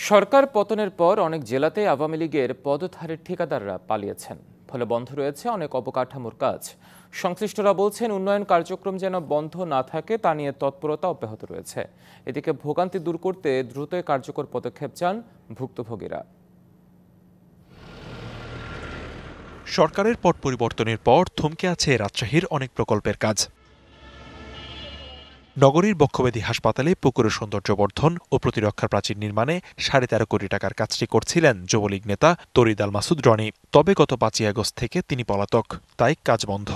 সরকার পতনের পর অনেক জেলাতে আওয়ামী লীগের পদধারীর ঠিকাদাররা পালিয়েছেন, ফলে বন্ধ রয়েছে অনেক অবকাঠামোর কাজ। সংশ্লিষ্টরা বলছেন, উন্নয়ন কার্যক্রম যেন বন্ধ না থাকে তা নিয়ে তৎপরতা অব্যাহত রয়েছে। এদিকে ভোগান্তি দূর করতে দ্রুতই কার্যকর পদক্ষেপ চান ভুক্তভোগীরা। সরকারের পট পরিবর্তনের পর থমকে আছে রাজশাহীর অনেক প্রকল্পের কাজ। নগরীর বক্ষব্যাধি হাসপাতালে পুকুরের সৌন্দর্যবর্ধন ও প্রতিরক্ষার প্রাচীর নির্মাণে 13.5 কোটি টাকার কাজটি করছিলেন যুবলীগ নেতা তরিদ আল মাসুদ রনি। তবে গত 5 আগস্ট থেকে তিনি পলাতক, তাই কাজ বন্ধ।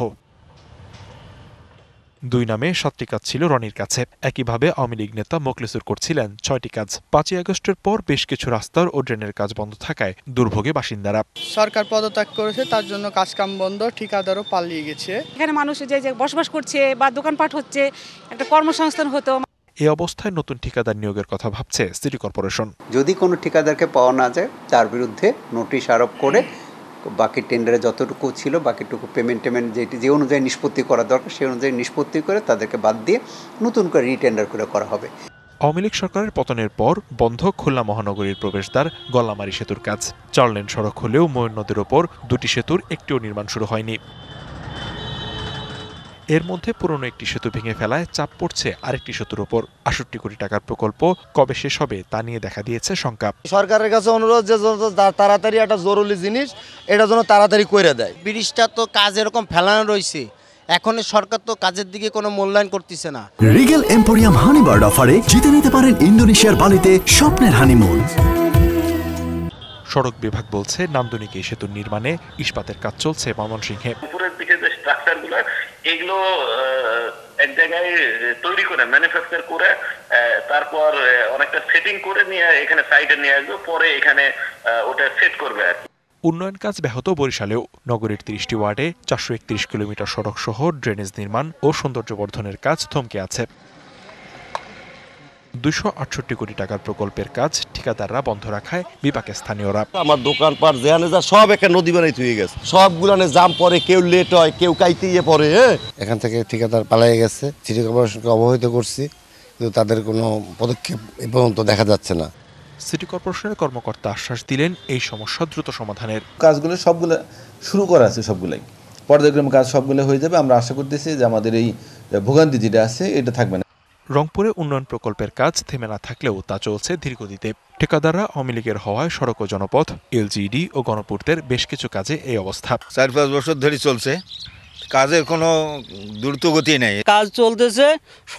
2 নামে 7টি কাজ ছিল রনির কাছে। একইভাবে আওয়ামী লীগ নেতা মোখলেসুর করছিলেন 6টি কাজ। 5 আগস্টের পর বেশ কিছু রাস্তার ও ড্রেনের কাজ বন্ধ থাকায় দুর্ভোগে বাসিন্দারা। সরকার পদত্যাগ করেছে, তার জন্য কাজকাম বন্ধ, ঠিকাদারও পালিয়ে গেছে। এখানে মানুষ যে বসবাস করছে বা দোকানপাট হচ্ছে, একটা কর্মসংস্থান হতো। এই অবস্থায় নতুন ঠিকাদার নিয়োগের কথা ভাবছে সিটি কর্পোরেশন। যদি কোনো ঠিকাদারকে পাওয়া না যায়, তার বিরুদ্ধে নোটিশ আরোপ করে বাকি টেন্ডারে যতটুকু ছিল বাকিটুকু পেমেন্ট যে অনুযায়ী নিষ্পত্তি করা দরকার সেই অনুযায়ী নিষ্পত্তি করে তাদেরকে বাদ দিয়ে নতুন করে রিটেন্ডার করে করা হবে। আওয়ামী লীগ সরকারের পতনের পর বন্ধ খুলনা মহানগরীর প্রবেশদ্বার গল্লামারী সেতুর কাজ। 4 লেন সড়ক হলেও ময়ূর নদীর ওপর 2টি সেতুর একটিও নির্মাণ শুরু হয়নি। এর মধ্যে পুরনো একটি সেতু ভেঙে ফেলায় চাপ পড়ছে আরেকটি সেতুর ওপর। 68 কোটি টাকার প্রকল্প কবে শেষ হবে তা নিয়ে দেখা দিয়েছে শঙ্কা। সরকারের কাছে অনুরোধ যে তাড়াতাড়ি একটা জরুরি জিনিস এটা যেন তাড়াতাড়ি করে দেয়। ব্রিজটা তো কাজ এরকম ফেলানো রয়েছে, এখন সরকার তো কাজের দিকে কোনো মূল্যায়ন করতেছে না। রিগেল এম্পোরিয়াম হানিবার্ড অফারে জিতে নিতে পারেন ইন্দোনেশিয়ার বালিতে স্বপ্নের হানিমুন। সড়ক বিভাগ বলছে, নান্দনিক এই সেতুর নির্মাণে ইস্পাতের কাজ চলছে ময়মনসিংহে। উপরের দিকে যে স্ট্রাকচারগুলো এগুলো এক জায়গায় তৈরি করে ম্যানুফ্যাকচার করে তারপর অনেকটা সেটিং করে নিয়ে এখানে সাইটে নিয়ে আসবে, পরে এখানে ওটা সেট করবে আর কি। উন্নয়ন কাজ ব্যাহত বরিশালেও। নগরীর 30টি ওয়ার্ডে 431 কিলোমিটার সড়ক সহ ড্রেনেজ নির্মাণ ও সৌন্দর্যবর্ধনের কাজ থমকে আছে। 268 কোটি টাকার প্রকল্পের কাজ ঠিকাদাররা বন্ধ রাখায় বিপাকে স্থানীয়রা। আমার দোকানপাট যেখানে যা সব একটা নদী বানাই হয়ে গেছে, সবগুলানে জাম পরে, কেউ লেট হয়, কেউ কাইতে পরে। এখান থেকে ঠিকাদার পালিয়ে গেছে। সিটি কর্পোরেশনকে অবহিত করছি, কিন্তু তাদের কোনো পদক্ষেপ এ পর্যন্ত দেখা যাচ্ছে না। সিটি কর্পোরেশনের কর্মকর্তা আশ্বাস দিলেন এই সমস্যা দ্রুত সমাধানের। কাজগুলো সবগুলো শুরু করা আছে, সবগুলাই পর্যায়ক্রমে কাজ সবগুলো হয়ে যাবে। আমরা আশা করতেছি যে আমাদের এই ভোগান্তি যেটা আছে এটা থাকবে না। রংপুরে উন্নয়ন প্রকল্পের কাজ থেমে না থাকলেও তা চলছে ধীরগতিতে। ঠিকাদাররা আওয়ামী লীগের হওয়ায় সড়ক ও জনপথ, এলজিইডি ও গণপূর্তের বেশ কিছু কাজে এই অবস্থা। 4-5 বছর ধরে চলছে, কাজের কোনো দ্রুতগতি নেই। কাজ চলতেছে,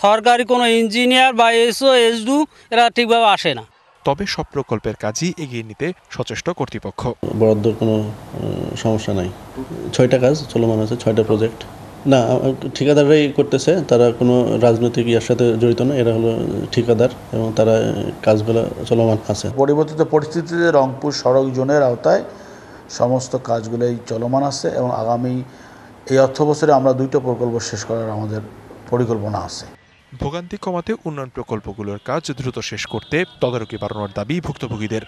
সরকারি কোনো ইঞ্জিনিয়ার বা এসও এসডু এরা ঠিকভাবে আসে না। তবে সব প্রকল্পের কাজই এগিয়ে নিতে সচেষ্ট কর্তৃপক্ষ। বরাদ্দর কোনো সমস্যা নাই। 6টা কাজ চলমান আছে, 6টা প্রজেক্ট। না, ঠিকাদাররাই করতেছে, তারা কোনো রাজনৈতিক ইয়ার সাথে জড়িত না। এরা হলো ঠিকাদার এবং তারা কাজগুলো চলমান আছে। পরিবর্তিত পরিস্থিতিতে রংপুর সড়ক জোনের আওতায় সমস্ত কাজগুলোই চলমান আছে এবং আগামী এই অর্থ বছরে আমরা 2টা প্রকল্প শেষ করার আমাদের পরিকল্পনা আছে। ভোগান্তি কমাতে উন্নয়ন প্রকল্পগুলোর কাজ দ্রুত শেষ করতে তদারকি বাড়ানোর দাবি ভুক্তভোগীদের।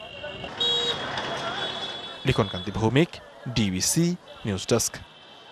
লিখনকান্তি ভৌমিক, ডিবিসি নিউজ ডেস্ক।